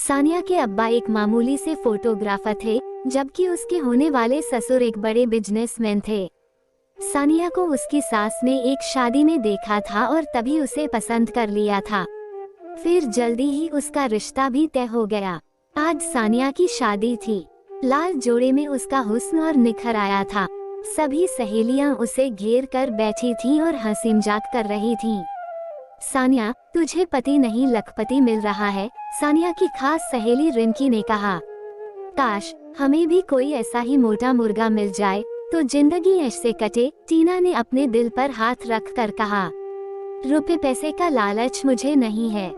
सानिया के अब्बा एक मामूली से फोटोग्राफर थे, जबकि उसके होने वाले ससुर एक बड़े बिजनेसमैन थे। सानिया को उसकी सास ने एक शादी में देखा था और तभी उसे पसंद कर लिया था। फिर जल्दी ही उसका रिश्ता भी तय हो गया। आज सानिया की शादी थी। लाल जोड़े में उसका हुस्न और निखर आया था। सभी सहेलियां उसे घेर कर बैठी थीं और हंसी मजाक कर रही थीं। सानिया, तुझे पति नहीं लखपति मिल रहा है, सानिया की खास सहेली रिंकी ने कहा। काश हमें भी कोई ऐसा ही मोटा मुर्गा मिल जाए तो जिंदगी ऐसे कटे, टीना ने अपने दिल पर हाथ रख कर कहा। रुपए पैसे का लालच मुझे नहीं है,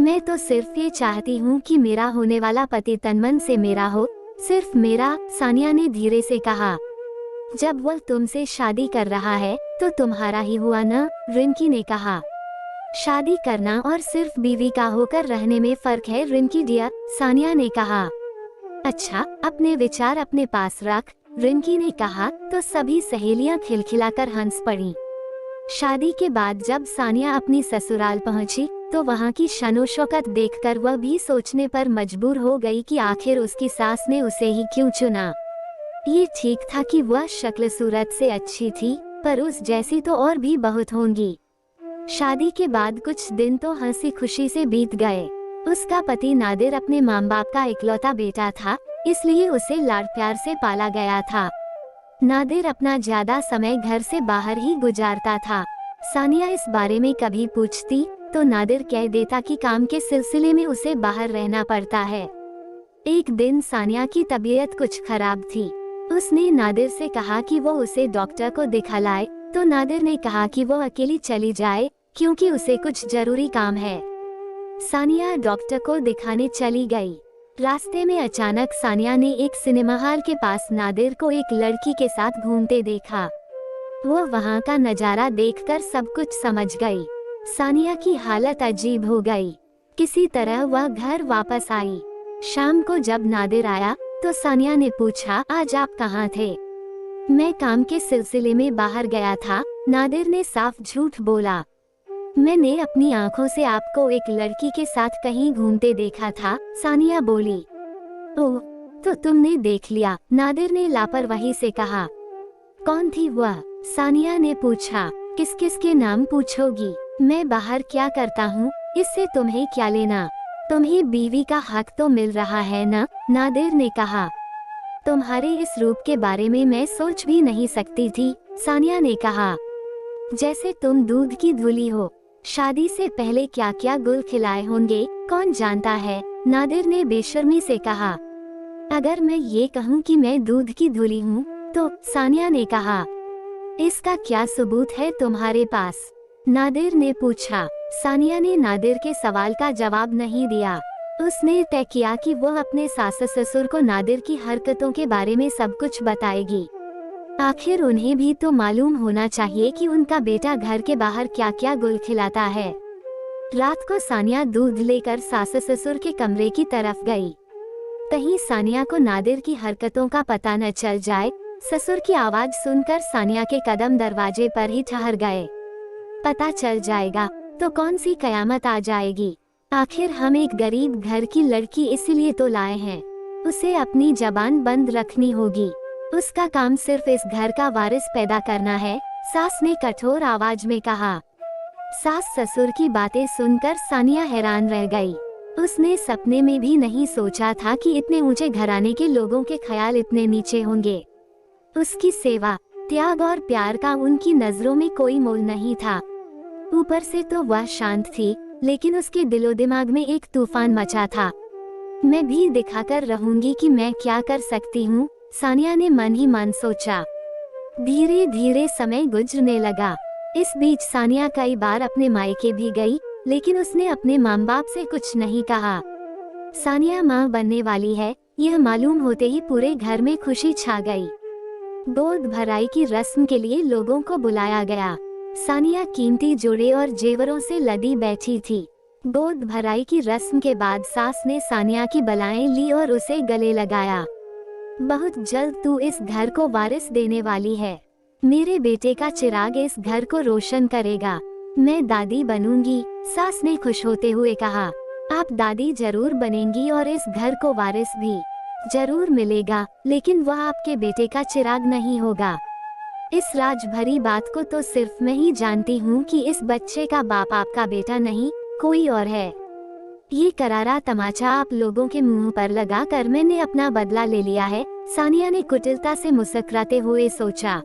मैं तो सिर्फ ये चाहती हूँ कि मेरा होने वाला पति तनमन से मेरा हो, सिर्फ मेरा, सानिया ने धीरे से कहा। जब वह तुमसे शादी कर रहा है तो तुम्हारा ही हुआ न, रिंकी ने कहा। शादी करना और सिर्फ बीवी का होकर रहने में फर्क है रिंकी डियर, सानिया ने कहा। अच्छा, अपने विचार अपने पास रख, रिंकी ने कहा तो सभी सहेलियां खिलखिलाकर हंस पड़ी। शादी के बाद जब सानिया अपनी ससुराल पहुंची तो वहां की शानो-शौकत देखकर वह भी सोचने पर मजबूर हो गई कि आखिर उसकी सास ने उसे ही क्यों चुना। ये ठीक था कि वह शक्ल सूरत से अच्छी थी, पर उस जैसी तो और भी बहुत होंगी। शादी के बाद कुछ दिन तो हंसी खुशी से बीत गए। उसका पति नादिर अपने माँ बाप का इकलौता बेटा था, इसलिए उसे लाड प्यार से पाला गया था। नादिर अपना ज्यादा समय घर से बाहर ही गुजारता था। सानिया इस बारे में कभी पूछती तो नादिर कह देता कि काम के सिलसिले में उसे बाहर रहना पड़ता है। एक दिन सानिया की तबीयत कुछ खराब थी। उसने नादिर से कहा कि वो उसे डॉक्टर को दिखा लाए, तो नादिर ने कहा कि वो अकेली चली जाए क्योंकि उसे कुछ जरूरी काम है। सानिया डॉक्टर को दिखाने चली गई। रास्ते में अचानक सानिया ने एक सिनेमा हॉल के पास नादिर को एक लड़की के साथ घूमते देखा। वो वहाँ का नजारा देखकर सब कुछ समझ गई। सानिया की हालत अजीब हो गई। किसी तरह वह घर वापस आई। शाम को जब नादिर आया तो सानिया ने पूछा, आज आप कहाँ थे? मैं काम के सिलसिले में बाहर गया था, नादिर ने साफ झूठ बोला। मैंने अपनी आंखों से आपको एक लड़की के साथ कहीं घूमते देखा था, सानिया बोली। ओह, तो तुमने देख लिया, नादिर ने लापरवाही से कहा। कौन थी वह? सानिया ने पूछा। किस किस के नाम पूछोगी? मैं बाहर क्या करता हूँ, इससे तुम्हें क्या लेना? तुम्हें बीवी का हक तो मिल रहा है ना, नादिर ने कहा। तुम्हारे इस रूप के बारे में मैं सोच भी नहीं सकती थी, सानिया ने कहा। जैसे तुम दूध की धुली हो। शादी से पहले क्या क्या गुल खिलाए होंगे, कौन जानता है, नादिर ने बेशर्मी से कहा। अगर मैं ये कहूँ कि मैं दूध की धुली हूँ, तो, सानिया ने कहा। इसका क्या सबूत है तुम्हारे पास? नादिर ने पूछा। सानिया ने नादिर के सवाल का जवाब नहीं दिया। उसने तय किया कि वह अपने सास ससुर को नादिर की हरकतों के बारे में सब कुछ बताएगी। आखिर उन्हें भी तो मालूम होना चाहिए कि उनका बेटा घर के बाहर क्या क्या गुल खिलाता है। रात को सानिया दूध लेकर सास ससुर के कमरे की तरफ गई। कहीं सानिया को नादिर की हरकतों का पता न चल जाए। ससुर की आवाज सुनकर सानिया के कदम दरवाजे पर ही ठहर गए। पता चल जाएगा तो कौन सी कयामत आ जाएगी। आखिर हम एक गरीब घर की लड़की इसीलिए तो लाए हैं। उसे अपनी जबान बंद रखनी होगी। उसका काम सिर्फ इस घर का वारिस पैदा करना है, सास ने कठोर आवाज में कहा। सास ससुर की बातें सुनकर सानिया हैरान रह गई। उसने सपने में भी नहीं सोचा था कि इतने ऊंचे घराने के लोगों के ख्याल इतने नीचे होंगे। उसकी सेवा, त्याग और प्यार का उनकी नजरों में कोई मोल नहीं था। ऊपर से तो वह शांत थी, लेकिन उसके दिलो दिमाग में एक तूफान मचा था। मैं भी दिखाकर रहूंगी कि मैं क्या कर सकती हूँ, सानिया ने मन ही मन सोचा। धीरे धीरे समय गुजरने लगा। इस बीच सानिया कई बार अपने मायके भी गई, लेकिन उसने अपने माँ बाप से कुछ नहीं कहा। सानिया माँ बनने वाली है, यह मालूम होते ही पूरे घर में खुशी छा गई। गोद भराई की रस्म के लिए लोगों को बुलाया गया। सानिया कीमती जोड़े और जेवरों से लदी बैठी थी। गोद भराई की रस्म के बाद सास ने सानिया की बलाएं ली और उसे गले लगाया। बहुत जल्द तू इस घर को वारिस देने वाली है। मेरे बेटे का चिराग इस घर को रोशन करेगा। मैं दादी बनूंगी, सास ने खुश होते हुए कहा। आप दादी जरूर बनेंगी और इस घर को वारिस भी जरूर मिलेगा, लेकिन वह आपके बेटे का चिराग नहीं होगा। इस राज भरी बात को तो सिर्फ मैं ही जानती हूँ कि इस बच्चे का बाप आपका बेटा नहीं, कोई और है। ये करारा तमाचा आप लोगों के मुंह पर लगा कर मैंने अपना बदला ले लिया है, सानिया ने कुटिलता से मुस्कुराते हुए सोचा।